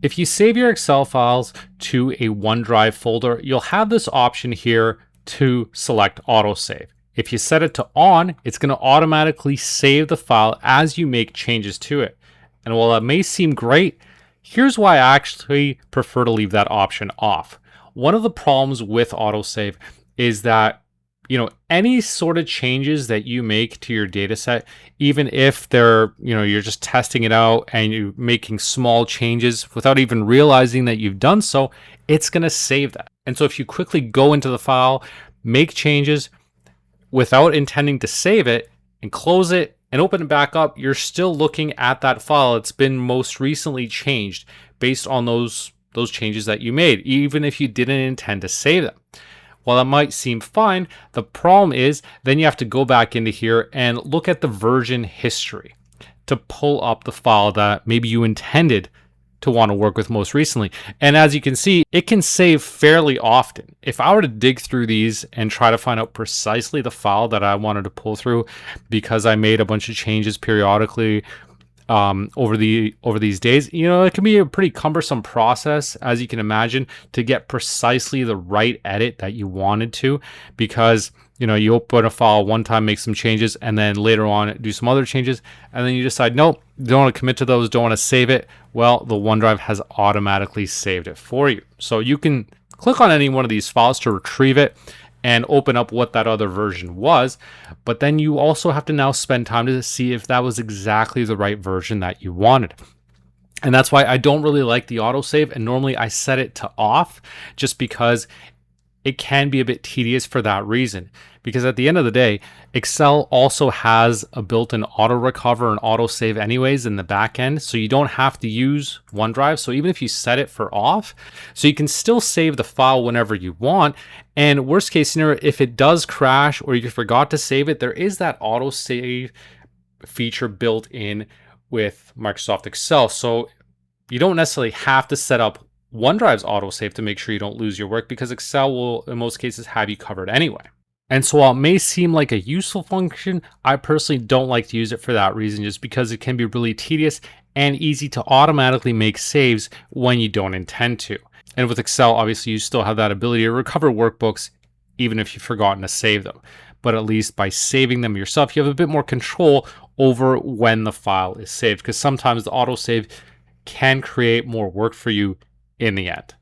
If you save your Excel files to a OneDrive folder, you'll have this option here to select autosave. If you set it to on, it's going to automatically save the file as you make changes to it. And while that may seem great, here's why I actually prefer to leave that option off. One of the problems with autosave is that any sort of changes that you make to your data set, even if they're, you're just testing it out and you're making small changes without even realizing that you've done so, it's going to save that. And so if you quickly go into the file, make changes without intending to save it and close it and open it back up, you're still looking at that file. It's been most recently changed based on those changes that you made, even if you didn't intend to save them. While that might seem fine, the problem is then you have to go back into here and look at the version history to pull up the file that maybe you intended to want to work with most recently. And as you can see, it can save fairly often. If I were to dig through these and try to find out precisely the file that I wanted to pull through, because I made a bunch of changes periodically over these days, it can be a pretty cumbersome process, as you can imagine, to get precisely the right edit that you wanted to, because you open a file one time, make some changes, and then later on do some other changes, and then you decide, nope, don't want to commit to those, don't want to save it. Well, the OneDrive has automatically saved it for you. So you can click on any one of these files to retrieve it and open up what that other version was, but then you also have to now spend time to see if that was exactly the right version that you wanted. And that's why I don't really like the autosave, and normally I set it to off, just because it can be a bit tedious for that reason. Because at the end of the day, Excel also has a built-in auto recover and autosave anyways in the back end, so you don't have to use OneDrive. So even if you set it for off, so you can still save the file whenever you want. And worst case scenario, if it does crash or you forgot to save it, there is that autosave feature built in with Microsoft Excel. So you don't necessarily have to set up OneDrive's autosave to make sure you don't lose your work, because Excel will in most cases have you covered anyway. And so while it may seem like a useful function, I personally don't like to use it for that reason, just because it can be really tedious and easy to automatically make saves when you don't intend to. And with Excel, obviously, you still have that ability to recover workbooks even if you've forgotten to save them. But at least by saving them yourself, you have a bit more control over when the file is saved, because sometimes the autosave can create more work for you in the end.